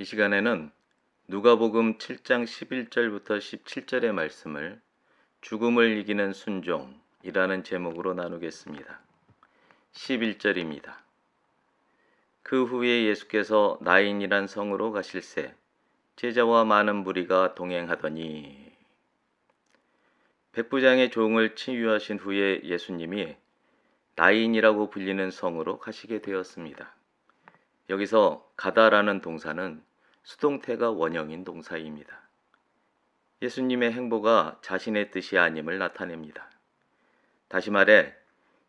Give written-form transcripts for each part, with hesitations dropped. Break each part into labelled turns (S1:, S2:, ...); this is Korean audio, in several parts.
S1: 시간에는 누가복음 7장 11절부터 17절의 말씀을 죽음을 이기는 순종이라는 제목으로 나누겠습니다. 11절입니다. 그 후에 예수께서 나인이란 성으로 가실새 제자와 많은 무리가 동행하더니 백부장의 종을 치유하신 후에 예수님이 나인이라고 불리는 성으로 가시게 되었습니다. 여기서 가다라는 동사는 수동태가 원형인 동사입니다. 예수님의 행보가 자신의 뜻이 아님을 나타냅니다. 다시 말해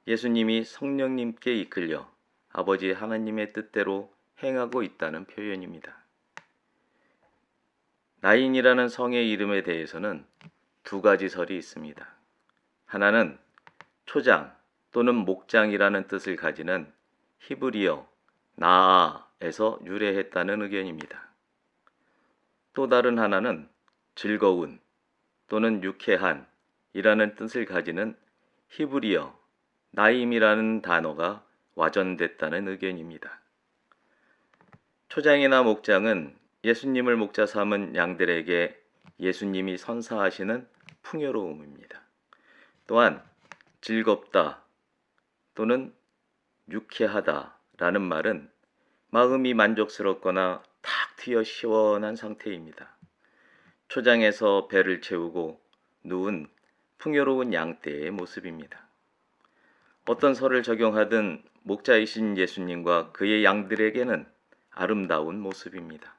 S1: 예수님이 성령님께 이끌려 아버지 하나님의 뜻대로 행하고 있다는 표현입니다. 나인이라는 성의 이름에 대해서는 두 가지 설이 있습니다. 하나는 초장 또는 목장이라는 뜻을 가지는 히브리어 나아에서 유래했다는 의견입니다. 또 다른 하나는 즐거운 또는 유쾌한 이라는 뜻을 가지는 히브리어 나임이라는 단어가 와전됐다는 의견입니다. 초장이나 목장은 예수님을 목자 삼은 양들에게 예수님이 선사하시는 풍요로움입니다. 또한 즐겁다 또는 유쾌하다 라는 말은 마음이 만족스럽거나 탁 트여 시원한 상태입니다. 초장에서 배를 채우고 누운 풍요로운 양떼의 모습입니다. 어떤 설을 적용하든 목자이신 예수님과 그의 양들에게는 아름다운 모습입니다.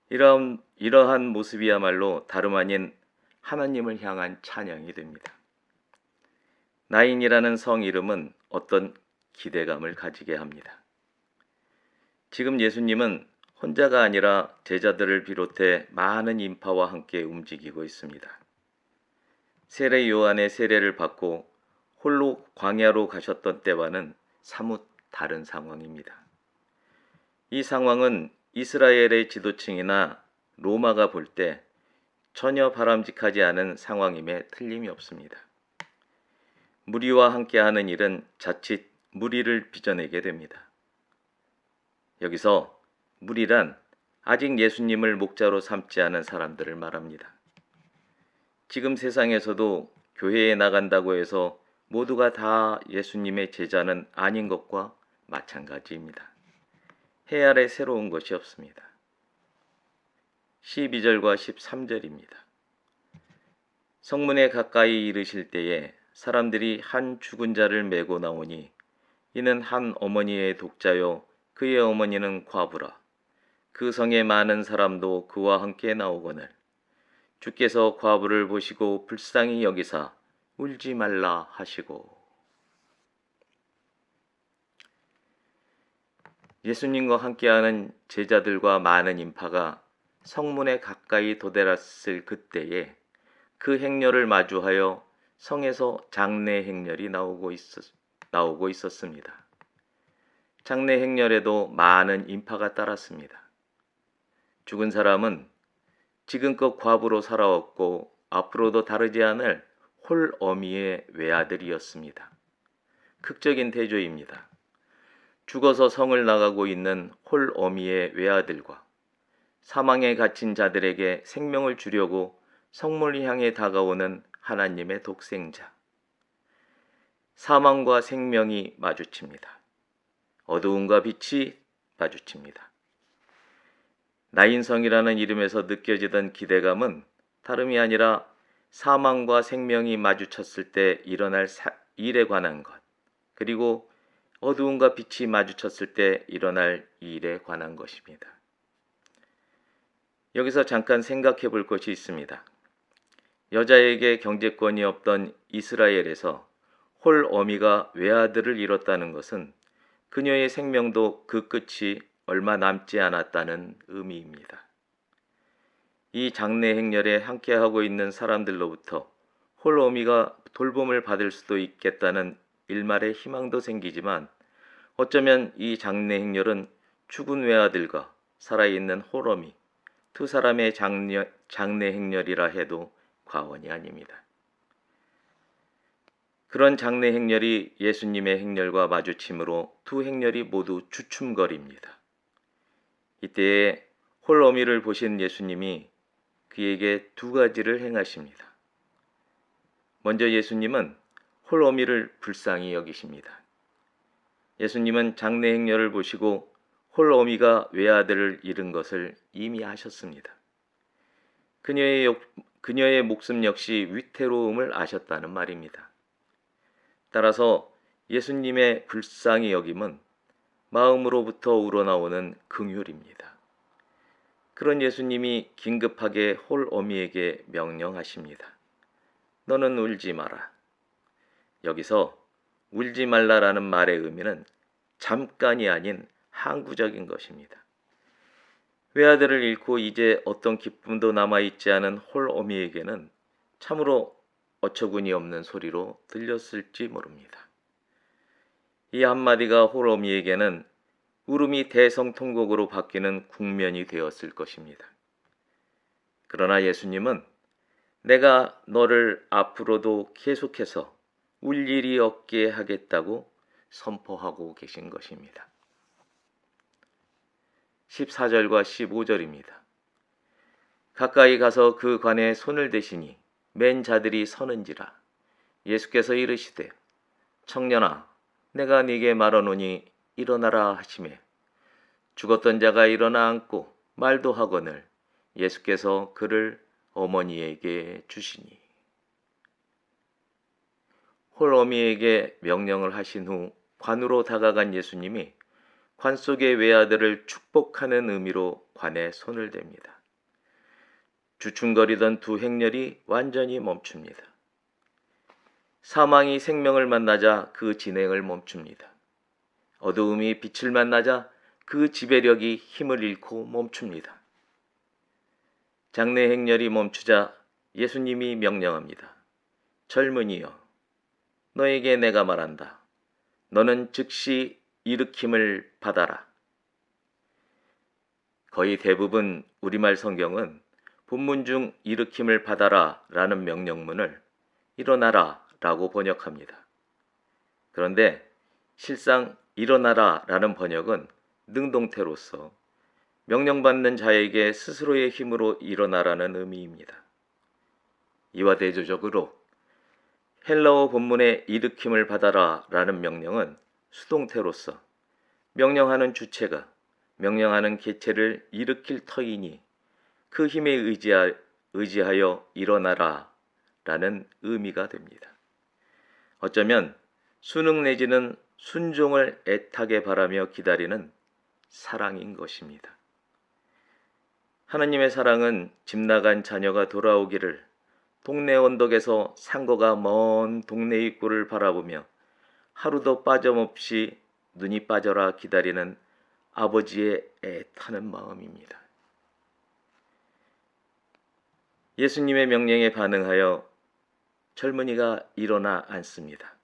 S1: 이러한 모습이야말로 다름 아닌 하나님을 향한 찬양이 됩니다. 나인이라는 성 이름은 어떤 기대감을 가지게 합니다. 지금 예수님은 혼자가 아니라 제자들을 비롯해 많은 인파와 함께 움직이고 있습니다. 세례 요한의 세례를 받고 홀로 광야로 가셨던 때와는 사뭇 다른 상황입니다. 이 상황은 이스라엘의 지도층이나 로마가 볼 때 전혀 바람직하지 않은 상황임에 틀림이 없습니다. 무리와 함께하는 일은 자칫 무리를 빚어내게 됩니다. 여기서 무리란 아직 예수님을 목자로 삼지 않은 사람들을 말합니다. 지금 세상에서도 교회에 나간다고 해서 모두가 다 예수님의 제자는 아닌 것과 마찬가지입니다. 해 아래 새로운 것이 없습니다. 12절과 13절입니다. 성문에 가까이 이르실 때에 사람들이 한 죽은 자를 메고 나오니 이는 한 어머니의 독자요 그의 어머니는 과부라. 그 성에 많은 사람도 그와 함께 나오거늘 주께서 과부를 보시고 불쌍히 여기사 울지 말라 하시고. 예수님과 함께하는 제자들과 많은 인파가 성문에 가까이 도달했을 그때에 그 행렬을 마주하여 성에서 장례 행렬이 나오고 있었습니다. 장례 행렬에도 많은 인파가 따랐습니다. 죽은 사람은 지금껏 과부로 살아왔고 앞으로도 다르지 않을 홀어미의 외아들이었습니다. 극적인 대조입니다. 죽어서 성을 나가고 있는 홀어미의 외아들과 사망에 갇힌 자들에게 생명을 주려고 성문을 향해 다가오는 하나님의 독생자. 사망과 생명이 마주칩니다. 어두움과 빛이 마주칩니다. 나인성이라는 이름에서 느껴지던 기대감은 다름이 아니라 사망과 생명이 마주쳤을 때 일어날 일에 관한 것, 그리고 어두움과 빛이 마주쳤을 때 일어날 일에 관한 것입니다. 여기서 잠깐 생각해 볼 것이 있습니다. 여자에게 경제권이 없던 이스라엘에서 홀어미가 외아들을 잃었다는 것은 그녀의 생명도 그 끝이 얼마 남지 않았다는 의미입니다. 이 장례 행렬에 함께하고 있는 사람들로부터 홀어미가 돌봄을 받을 수도 있겠다는 일말의 희망도 생기지만 어쩌면 이 장례 행렬은 죽은 외아들과 살아있는 홀어미 두 사람의 장례 행렬이라 해도 과언이 아닙니다. 그런 장례 행렬이 예수님의 행렬과 마주침으로 두 행렬이 모두 주춤거립니다. 이때에 홀어미를 보신 예수님이 그에게 두 가지를 행하십니다. 먼저 예수님은 홀어미를 불쌍히 여기십니다. 예수님은 장래 행렬을 보시고 홀어미가 외아들을 잃은 것을 이미 아셨습니다. 그녀의 목숨 역시 위태로움을 아셨다는 말입니다. 따라서 예수님의 불쌍히 여김은 마음으로부터 우러나오는 긍휼입니다. 그런 예수님이 긴급하게 홀어미에게 명령하십니다. 너는 울지 마라. 여기서 울지 말라라는 말의 의미는 잠깐이 아닌 항구적인 것입니다. 외아들을 잃고 이제 어떤 기쁨도 남아있지 않은 홀어미에게는 참으로 어처구니 없는 소리로 들렸을지 모릅니다. 이 한마디가 홀어미에게는 울음이 대성통곡으로 바뀌는 국면이 되었을 것입니다. 그러나 예수님은 내가 너를 앞으로도 계속해서 울 일이 없게 하겠다고 선포하고 계신 것입니다. 14절과 15절입니다. 가까이 가서 그 관에 손을 대시니 맨 자들이 서는지라. 예수께서 이르시되 청년아 내가 네게 말하노니 일어나라 하시매 죽었던 자가 일어나 앉고 말도 하거늘 예수께서 그를 어머니에게 주시니. 홀어미에게 명령을 하신 후 관으로 다가간 예수님이 관 속의 외아들을 축복하는 의미로 관에 손을 댑니다. 주춤거리던 두 행렬이 완전히 멈춥니다. 사망이 생명을 만나자 그 진행을 멈춥니다. 어두움이 빛을 만나자 그 지배력이 힘을 잃고 멈춥니다. 장래 행렬이 멈추자 예수님이 명령합니다. 젊은이여, 너에게 내가 말한다. 너는 즉시 일으킴을 받아라. 거의 대부분 우리말 성경은 본문 중 일으킴을 받아라 라는 명령문을 일어나라 라고 번역합니다. 그런데 실상 일어나라 라는 번역은 능동태로서 명령받는 자에게 스스로의 힘으로 일어나라는 의미입니다. 이와 대조적으로 헬라어 본문의 일으킴을 받아라 라는 명령은 수동태로서 명령하는 주체가 명령하는 개체를 일으킬 터이니 그 힘에 의지하여 일어나라 라는 의미가 됩니다. 어쩌면 순응 내지는 순종을 애타게 바라며 기다리는 사랑인 것입니다. 하나님의 사랑은 집 나간 자녀가 돌아오기를 동네 언덕에서 상거가 먼 동네 입구를 바라보며 하루도 빠짐없이 눈이 빠져라 기다리는 아버지의 애타는 마음입니다. 예수님의 명령에 반응하여 젊은이가 일어나 앉습니다.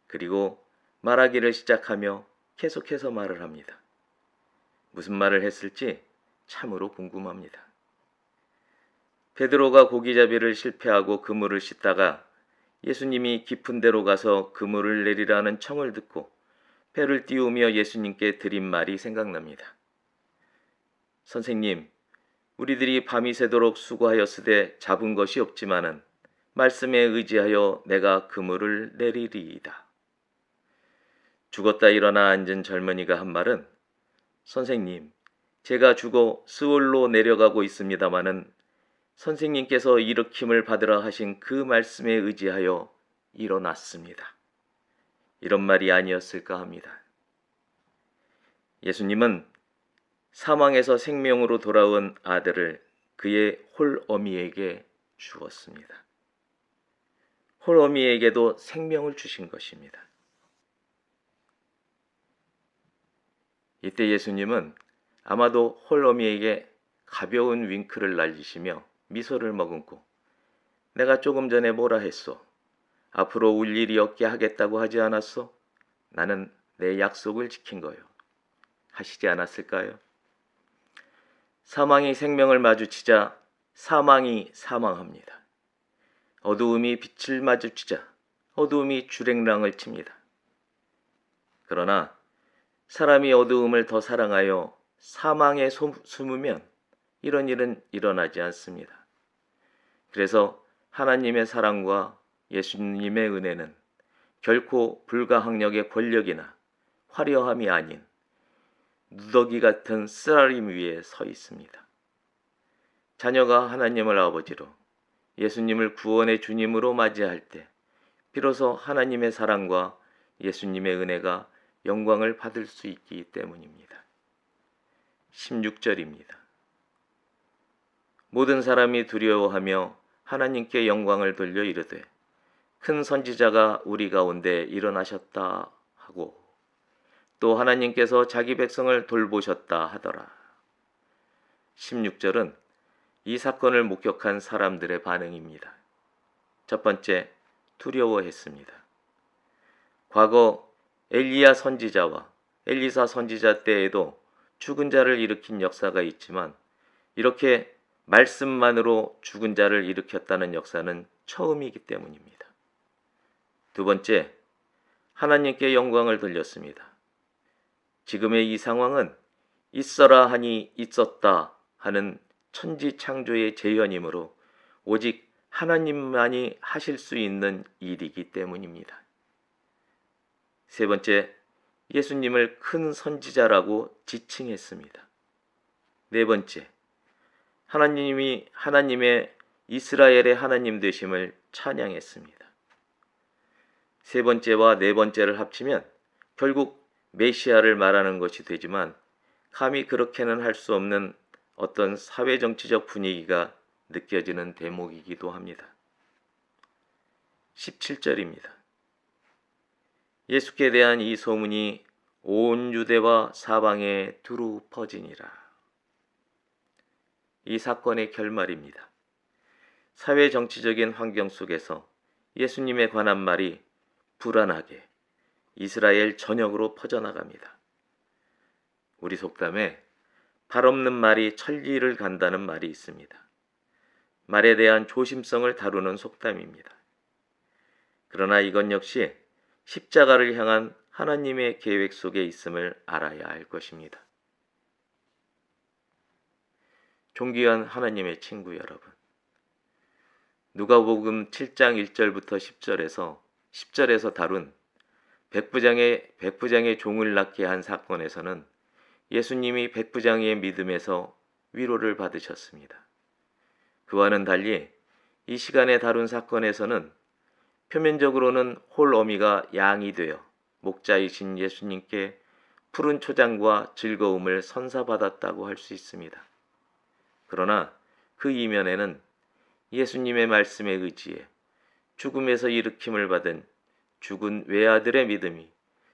S1: 그리고 말하기를 시작하며 계속해서 말을 합니다. 무슨 말을 했을지 참으로 궁금합니다. 베드로가 고기잡이를 실패하고 그물을 씻다가 예수님이 깊은 데로 가서 그물을 내리라는 청을 듣고 배를 띄우며 예수님께 드린 말이 생각납니다. 선생님, 우리들이 밤이 새도록 수고하였으되 잡은 것이 없지만은 말씀에 의지하여 내가 그물을 내리리이다. 죽었다 일어나 앉은 젊은이가 한 말은 선생님, 제가 죽어 스올로 내려가고 있습니다마는 선생님께서 일으킴을 받으라 하신 그 말씀에 의지하여 일어났습니다. 이런 말이 아니었을까 합니다. 예수님은 사망에서 생명으로 돌아온 아들을 그의 홀어미에게 주었습니다. 홀어미에게도 생명을 주신 것입니다. 이때 예수님은 아마도 홀어미에게 가벼운 윙크를 날리시며 미소를 머금고 내가 조금 전에 뭐라 했소? 앞으로 울 일이 없게 하겠다고 하지 않았소? 나는 내 약속을 지킨 거요. 하시지 않았을까요? 사망이 생명을 마주치자 사망이 사망합니다. 어두움이 빛을 마주치자 어두움이 주랭랑을 칩니다. 그러나 사람이 어두움을 더 사랑하여 사망에 숨으면 이런 일은 일어나지 않습니다. 그래서 하나님의 사랑과 예수님의 은혜는 결코 불가항력의 권력이나 화려함이 아닌 누더기 같은 쓰라림 위에 서 있습니다. 자녀가 하나님을 아버지로 예수님을 구원의 주님으로 맞이할 때 비로소 하나님의 사랑과 예수님의 은혜가 영광을 받을 수 있기 때문입니다. 16절입니다. 모든 사람이 두려워하며 하나님께 영광을 돌려 이르되 큰 선지자가 우리 가운데 일어나셨다 하고 또 하나님께서 자기 백성을 돌보셨다 하더라. 16절은 이 사건을 목격한 사람들의 반응입니다. 첫 번째, 두려워했습니다. 과거 엘리야 선지자와 엘리사 선지자 때에도 죽은 자를 일으킨 역사가 있지만 이렇게 말씀만으로 죽은 자를 일으켰다는 역사는 처음이기 때문입니다. 두 번째, 하나님께 영광을 돌렸습니다. 지금의 이 상황은 있어라 하니 있었다 하는 천지 창조의 재현이므로 오직 하나님만이 하실 수 있는 일이기 때문입니다. 세 번째, 예수님을 큰 선지자라고 지칭했습니다. 네 번째, 하나님의 이스라엘의 하나님 되심을 찬양했습니다. 세 번째와 네 번째를 합치면 결국 메시아를 말하는 것이 되지만 감히 그렇게는 할 수 없는 어떤 사회정치적 분위기가 느껴지는 대목이기도 합니다. 17절입니다. 예수께 대한 이 소문이 온 유대와 사방에 두루 퍼지니라. 이 사건의 결말입니다. 사회정치적인 환경 속에서 예수님에 관한 말이 불안하게 이스라엘 전역으로 퍼져나갑니다. 우리 속담에 발 없는 말이 천리를 간다는 말이 있습니다. 말에 대한 조심성을 다루는 속담입니다. 그러나 이건 역시 십자가를 향한 하나님의 계획 속에 있음을 알아야 할 것입니다. 존귀한 하나님의 친구 여러분, 누가복음 7장 1절부터 10절에서 다룬 백부장의 종을 낳게 한 사건에서는 예수님이 백부장의 믿음에서 위로를 받으셨습니다. 그와는 달리 이 시간에 다룬 사건에서는 표면적으로는 홀 어미가 양이 되어 목자이신 예수님께 푸른 초장과 즐거움을 선사받았다고 할 수 있습니다. 그러나 그 이면에는 예수님의 말씀에 의지해 죽음에서 일으킴을 받은 죽은 외아들의 믿음이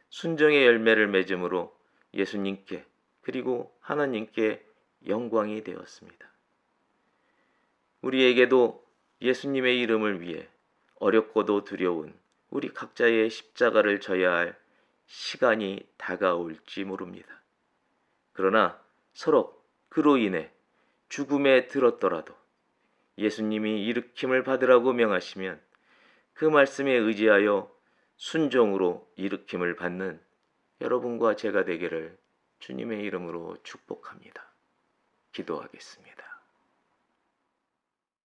S1: 순종의 열매를 맺음으로 예수님께 그리고 하나님께 영광이 되었습니다. 우리에게도 예수님의 이름을 위해 어렵고도 두려운 우리 각자의 십자가를 져야 할 시간이 다가올지 모릅니다. 그러나 서로 그로 인해 죽음에 들었더라도 예수님이 일으킴을 받으라고 명하시면 그 말씀에 의지하여 순종으로 일으킴을 받는 여러분과 제가 되기를 주님의 이름으로 축복합니다. 기도하겠습니다.